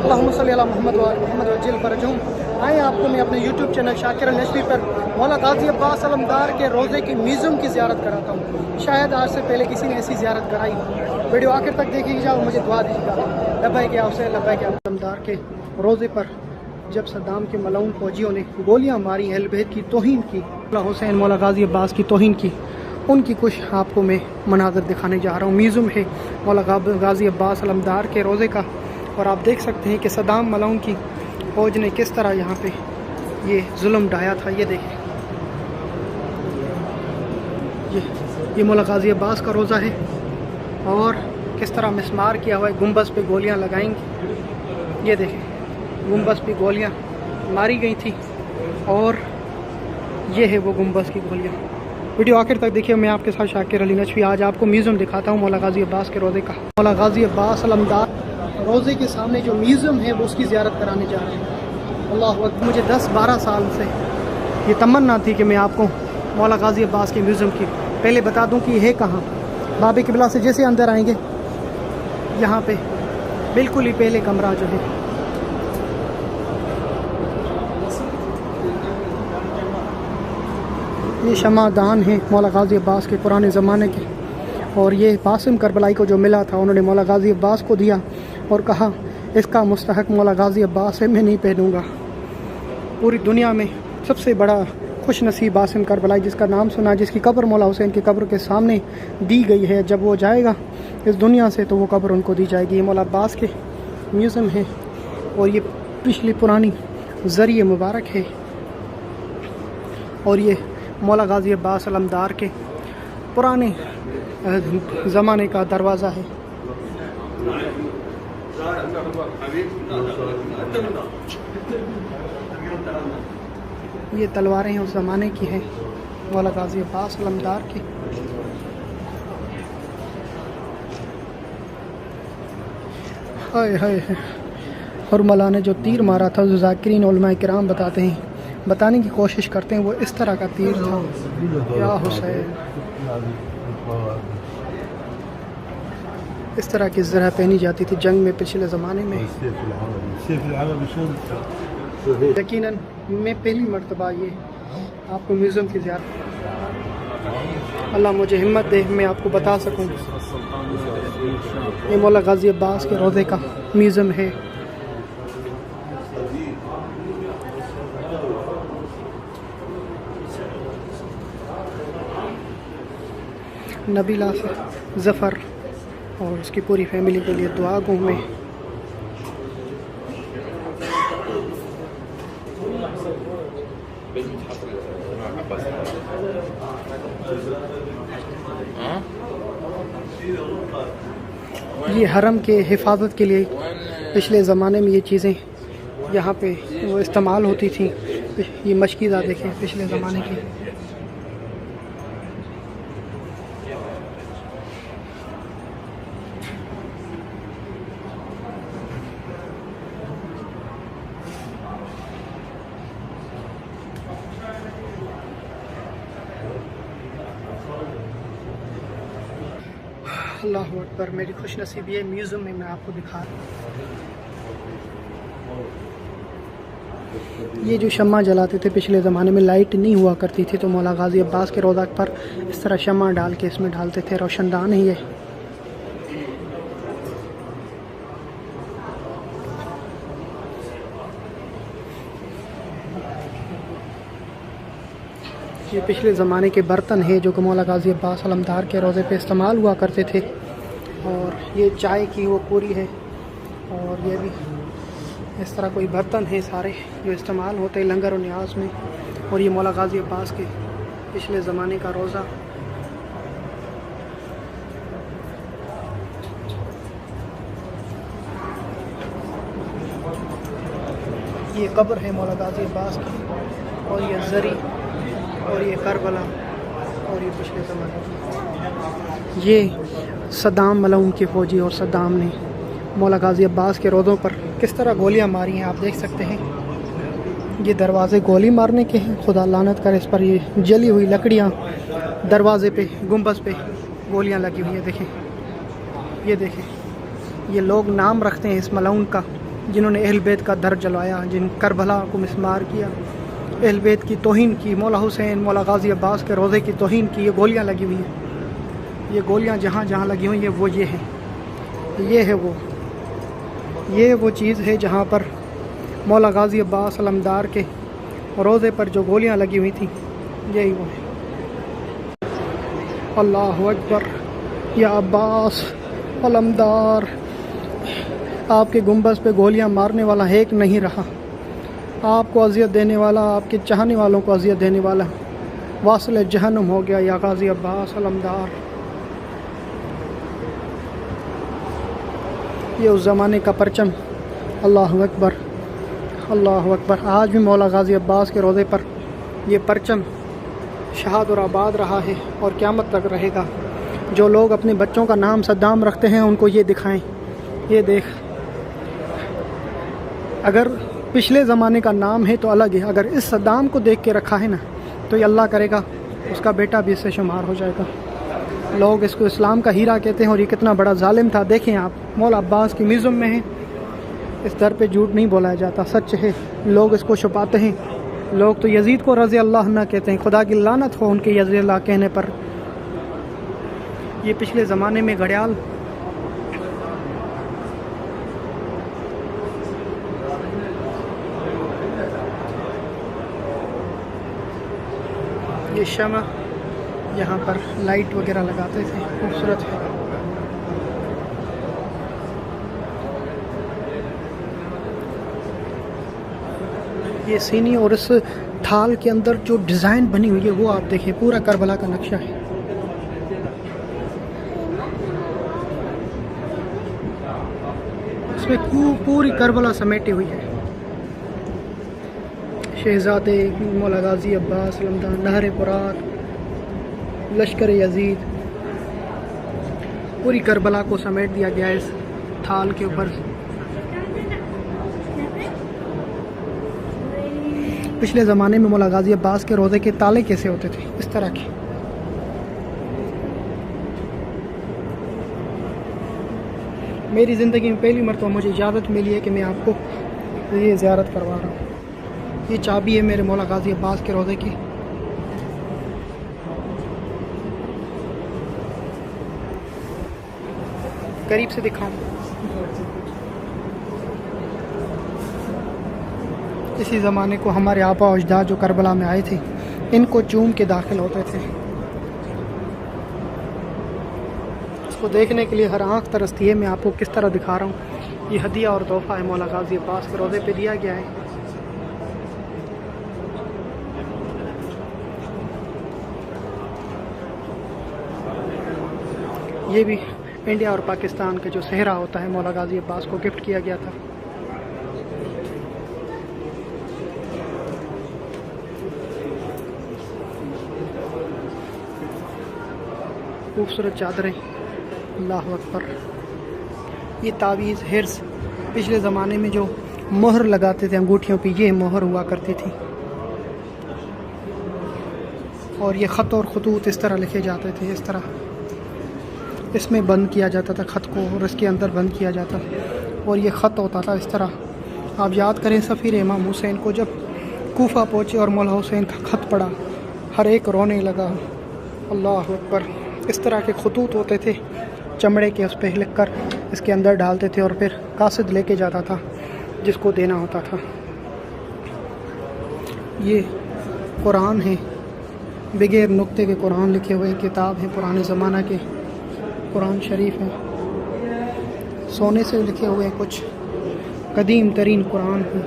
अल्लाहुम्मा सल्ली अला मुहम्मद व आले मुहम्मद वज्जिल फरजहुम। आए आपको मैं अपने यूट्यूब चैनल शाकिर अल-नशवी पर मौला गाजी अब्बास अलमदार के रोज़े की म्यूज़ियम की ज़ियारत कराता हूँ। शायद आज से पहले किसी ने ऐसी ज़ियारत कराई हो। वीडियो आखिर तक देखिएगा और मुझे दुआ दीजिएगा। लब्बैक या हुसैन लब्बैक या अलमदार के रोज़े पर जब सद्दाम के मलऊन फौजियों ने गोलियाँ मारी, अहले बैत की तौहीन की, मौला हुसैन मौला गाजी अब्बास की तौहीन की, उनकी कुछ आपको मैं मनाज़र दिखाने जा रहा हूँ। म्यूज़ियम है मौला गाजी अब्बास अलमदार के रोज़े का, और आप देख सकते हैं कि सद्दाम मलऊन की फ़ौज ने किस तरह यहाँ पे ये जुल्म ढाया था। ये देखें, ये मौला गाजी अब्बास का रोज़ा है और किस तरह मिस्मार किया हुआ है। गुंबज पे गोलियाँ लगाएंगे, ये देखें, गुंबज पे गोलियाँ मारी गई थी और ये है वो गुंबज की गोलियाँ। वीडियो आखिर तक देखिए। मैं आपके साथ शाकिर अली नशवी आज आपको म्यूज़ियम दिखाता हूँ मौला गाजी अब्बास के रोज़े का। मौला गाजी अब्बास अलमदार रोज़े के सामने जो म्यूज़ियम है वो उसकी ज़ियारत कराने जा रहे हैं। अल्लाह अकबर। मुझे 10-12 साल से ये तमन्ना थी कि मैं आपको मौला गाजी अब्बास के म्यूज़ियम की पहले बता दूं कि है कहाँ। बाबे किबला से जैसे अंदर आएंगे, यहाँ पे बिल्कुल ही पहले कमरा जो है, ये शमादान है मौला गाजी अब्बास के पुराने ज़माने के, और ये बासिम करबलाई को जो मिला था उन्होंने मौला गाजी अब्बास को दिया और कहा इसका मुस्तहक मौला गाजी अब्बास है, मैं नहीं पहनूँगा। पूरी दुनिया में सबसे बड़ा खुश नसीब बासिम करबलाई, जिसका नाम सुना, जिसकी कब्र मौला हुसैन की कब्र के सामने दी गई है। जब वो जाएगा इस दुनिया से तो वो कब्र उनको दी जाएगी। ये मौला अब्बास के म्यूज़ियम है और ये पिछली पुरानी ज़रिए मुबारक है, और ये मौला गाजी अब्बास अलमदार के पुराने ज़माने का दरवाज़ा है। ये तलवारें उस ज़माने की हैं मौला गाजी अब्बास अलमदार की। हाय हाय, और मौला ने जो तीर मारा था, जो ज़ाकिरीन उलमाए किराम बताते हैं, बताने की कोशिश करते हैं, वो इस तरह का तीर था। या हुसैन, इस तरह की ज़रा पहनी जाती थी जंग में पिछले ज़माने में। यकीनन मैं पहली मर्तबा ये आपको म्यूज़ियम की ज़ियारत, अल्लाह मुझे हिम्मत दे मैं आपको बता सकूं। ये मौला गाजी अब्बास के रोज़े का म्यूज़ियम है। नबीला ज़फ़र और उसकी पूरी फैमिली के लिए दुआ गो में। ये हरम के हिफाजत के लिए पिछले ज़माने में ये चीज़ें यहाँ पे वो इस्तेमाल होती थी। ये मशकीज़ा देखें पिछले ज़माने की। अल्लाह अकबर। मेरी खुश नसीबी ये म्यूज़ियम में मैं आपको दिखा रहा हूँ। ये जो शम्मा जलाते थे पिछले ज़माने में, लाइट नहीं हुआ करती थी, तो मौला गाजी अब्बास के रोज़ा पर इस तरह शम्मा डाल के इसमें डालते थे। रोशनदान है ये पिछले ज़माने के बर्तन हैं जो कि मौला गाजी अब्बास अलमदार के रोज़े पे इस्तेमाल हुआ करते थे। और ये चाय की वो पूरी है, और ये भी इस तरह कोई बर्तन है सारे जो इस्तेमाल होते हैं लंगर और न्याज में। और ये मौला गाजी अब्बास के पिछले ज़माने का रोज़ा। ये कब्र है मौला गाजी अब्बास की, और ये ज़री, और ये करबला, और ये पिछले ज़माने। ये सद्दाम मलऊन के फ़ौजी और सद्दाम ने मौला गाजी अब्बास के रोज़ों पर किस तरह गोलियां मारी हैं आप देख सकते हैं। ये दरवाज़े गोली मारने के हैं, खुदा लानत करे इस पर। ये जली हुई लकड़ियाँ दरवाज़े पे, गुंबज पे गोलियां लगी हुई है। देखें, ये देखें, ये लोग नाम रखते हैं इस मलऊन का जिन्होंने अहल बैत का दर जलाया, जिन करबला को मिसमार किया, अहल बैत की तौहीन की, मौला हुसैन, मौला गाजी अब्बास के रोज़े की तौहीन की। ये गोलियां लगी हुई हैं, ये गोलियां जहाँ जहाँ लगी हुई हैं वो ये है, ये है वो चीज़ है जहाँ पर मौला गाजी अब्बास अलमदार के रोज़े पर जो गोलियां लगी हुई थी, यही वो है। अल्लाहु अकबर, या अब्बास अलमदार, आपके गुंबज पे गोलियां मारने वाला एक नहीं रहा, आपको अजियत देने वाला, आपके चाहने वालों को अजियत देने वाला वासिल जहन्नुम हो गया या गाजी अब्बास अलमदार। ये उस ज़माने का परचम, अल्लाहु अकबर, अल्लाहु अकबर। आज भी मौला गाजी अब्बास के रोज़े पर ये परचम शहाद और आबाद रहा है और क़यामत तक रहेगा। जो लोग अपने बच्चों का नाम सद्दाम रखते हैं उनको ये दिखाएं, ये देख, अगर पिछले ज़माने का नाम है तो अलग है, अगर इस सद्दाम को देख के रखा है ना तो ये अल्लाह करेगा उसका बेटा भी इससे शुमार हो जाएगा। लोग इसको इस्लाम का हीरा कहते हैं और ये कितना बड़ा जालिम था। देखें आप, मौला अब्बास की म्यूज़ियम में है, इस दर पे झूठ नहीं बोला जाता, सच है। लोग इसको छुपाते हैं, लोग तो यजीद को रज़ी अल्लाह ना कहते हैं, खुदा की लानत हो उनके यज़ी अल्लाह कहने पर। ये पिछले ज़माने में घड़ियाल ये शमा यहाँ पर लाइट वगैरह लगाते थे, खूबसूरत है। ये सीनी और इस थाल के अंदर जो डिज़ाइन बनी हुई है वो आप देखिए, पूरा करबला का नक्शा है। इसमें पूरी करबला समेटी हुई है। शहज़ादे मौला गाजी अब्बास अलमदार, नहर फुरात, लश्कर यजीद, पूरी करबला को समेट दिया गया इस थाल के ऊपर। पिछले ज़माने में मौला गाजी अब्बास के रोज़े के ताले कैसे होते थे, इस तरह के। मेरी ज़िंदगी में पहली मरतबा मुझे इजाज़त मिली है कि मैं आपको ये ज़ियारत करवा रहा हूँ। ये चाबी है मेरे मौला गाजी अब्बास के रोज़े की। करीब से दिखाऊं, इसी ज़माने को हमारे आपा और अजदाद जो करबला में आए थे, इनको चूम के दाखिल होते थे। इसको देखने के लिए हर आँख तरसती है। मैं आपको किस तरह दिखा रहा हूँ। ये हदिया और तोहफ़ा है, मौला गाजी अब्बास के रोज़े पे दिया गया है। ये भी इंडिया और पाकिस्तान का जो सहरा होता है, मौला गाजी अब्बास को गिफ्ट किया गया था। खूबसूरत चादरें, अल्लाह अकबर। ये तावीज़ हिर्स, पिछले ज़माने में जो मोहर लगाते थे अंगूठियों पे, ये मोहर हुआ करती थी। और ये ख़त और ख़ुतूत इस तरह लिखे जाते थे, इस तरह इसमें बंद किया जाता था ख़त को, और इसके अंदर बंद किया जाता, और ये ख़त होता था इस तरह। आप याद करें सफ़ीर इमाम हुसैन को जब कूफा पहुँचे और मौला हुसैन का ख़त पढ़ा, हर एक रोने लगा। अल्लाह अकबर। इस तरह के खतूत होते थे, चमड़े के, उस पर लिख कर इसके अंदर डालते थे और फिर कासिद लेके जाता था जिसको देना होता था। ये कुरान है, बगैर नुक्ते के कुरान लिखे हुए किताब है, पुराने ज़माना के कुरान शरीफ है, सोने से लिखे हुए कुछ कदीम तरीन कुरान है।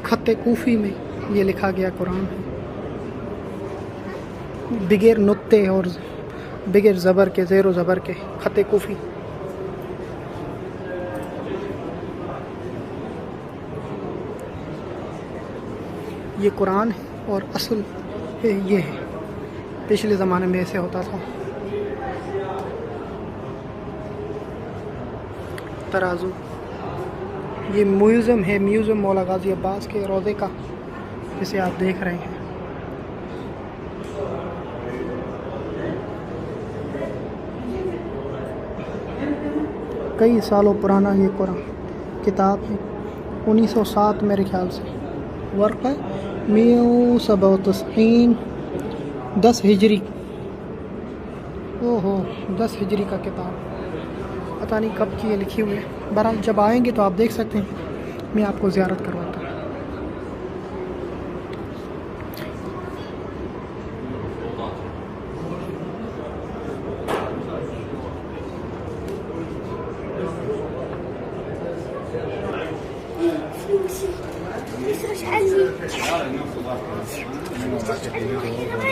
खत्ते कूफ़ी में ये लिखा गया कुरान है, बगैर नुक्ते और बगैर ज़बर के, ज़ेर ज़बर के, खत्ते कूफ़ी। ये कुरान है और असल ये है, पिछले ज़माने में ऐसे होता था। तराजू, ये म्यूज़ियम है, म्यूज़ियम मौला गाजी अब्बास के रोज़े का, जिसे आप देख रहे हैं। कई सालों पुराना ये कुरान किताब है, 1907 मेरे ख्याल से वर्क़ है, 10 हिजरी। ओहो, 10 हिजरी का किताब, पता नहीं कब की ये लिखी हुई है। बहरहाल जब आएंगे तो आप देख सकते हैं, मैं आपको ज़ियारत करवाता हूँ।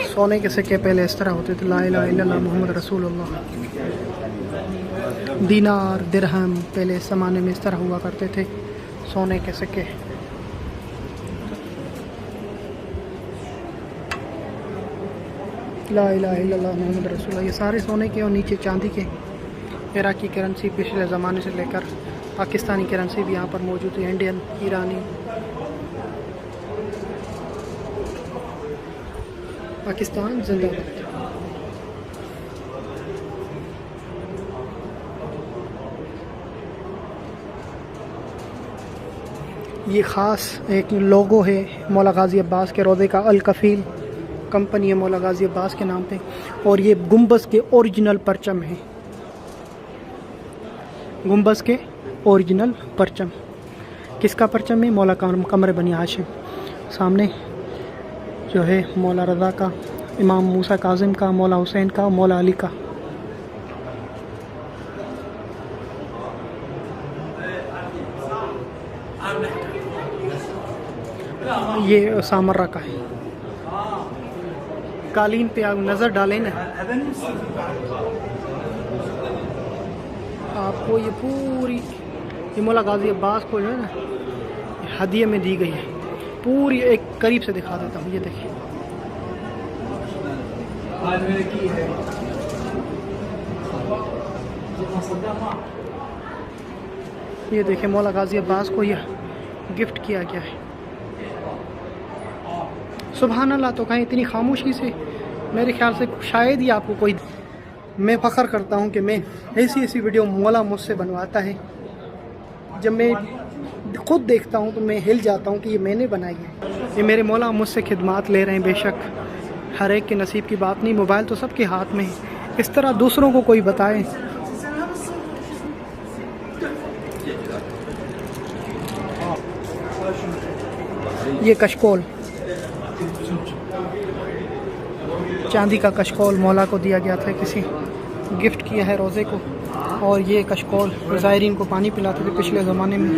सोने के सिक्के पहले इस तरह होते थे, ला इलाहा इल्लल्लाह मोहम्मद रसूलुल्लाह। दीनार दिरहम पहले इस ज़माने में इस तरह हुआ करते थे, सोने के सिक्के। ला इलाहा इल्लल्लाह मोहम्मद रसूलुल्लाह, ये सारे सोने के और नीचे चांदी के। इराकी करेंसी पिछले ज़माने से लेकर पाकिस्तानी करेंसी भी यहाँ पर मौजूद है, इंडियन, ईरानी। पाकिस्तान जिंदाबाद। ये ख़ास एक लोगो है मौला गाजी अब्बास के रोज़े का, अल कफ़ील कंपनी है मौला गाजी अब्बास के नाम पे। और ये गुम्बज़ के ओरिजिनल परचम है, गुम्बज़ के ओरिजिनल परचम। किसका परचम है? मौला कमर बनी हाशिम। सामने जो है मौला रज़ा का, इमाम मूसा काज़िम का, मौला हुसैन का, मौला अली का। ये सामर्रा का है। कालीन पे आप नज़र डालें ना, आपको ये पूरी ये मौला गाजी अब्बास को जो है ना हदिये में दी गई है। पूरी एक करीब से दिखा देता हूँ, ये देखिए। ये देखिए मौला गाजी अब्बास को यह गिफ्ट किया गया है। सुभान अल्लाह तो कहें, इतनी खामोशी से मेरे ख्याल से शायद ही आपको कोई। मैं फ़ख्र करता हूँ कि मैं ऐसी वीडियो मौला मुझसे बनवाता है। जब मैं खुद देखता हूँ तो मैं हिल जाता हूँ कि ये मैंने बनाई है। ये मेरे मौला मुझसे खिदमात ले रहे हैं। बेशक हर एक के नसीब की बात नहीं, मोबाइल तो सबके हाथ में है। इस तरह दूसरों को कोई बताए। ये कशकोल, चांदी का कशकोल मौला को दिया गया था, किसी गिफ्ट किया है रोज़े को। और ये कशकोल ज़ायरीन को पानी पिलाते थे पिछले ज़माने में।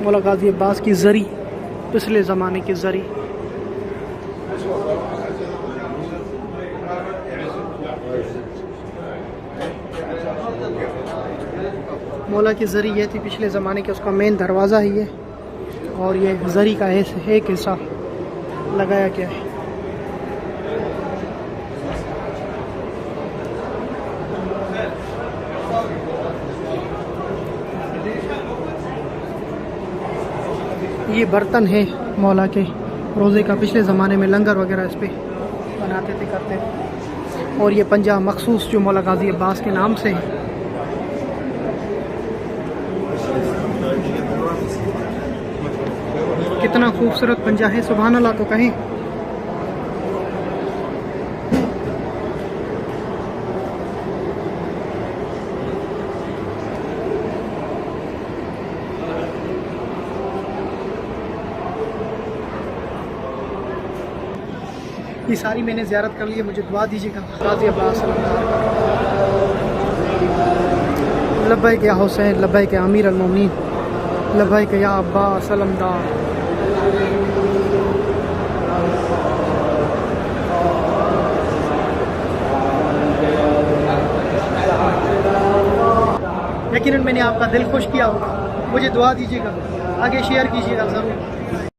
मौला गाजी अब्बास की ज़री, पिछले ज़माने की ज़री। मौला की ज़री ये थी पिछले ज़माने के, उसका मेन दरवाज़ा है ये। और ये ज़री का एक हिस्सा लगाया गया है। ये बर्तन है मौला के रोज़े का, पिछले ज़माने में लंगर वगैरह इस पे बनाते थे, करते थे। और ये पंजा मखसूस जो मौला गाजी अब्बास के नाम से है। कितना खूबसूरत पंजा है, सुभान अल्लाह तो कहें। ये सारी मैंने ज़ियारत कर ली है, मुझे दुआ दीजिएगा गाजी अब्बास। लब्बैक या हुसैन, लब्बैक या अमीर अल-मोमिनीन, लब्बैक या अब्बास अलमदार। यकीनन मैंने आपका दिल खुश किया होगा। मुझे दुआ दीजिएगा, आगे शेयर कीजिएगा ज़रूर।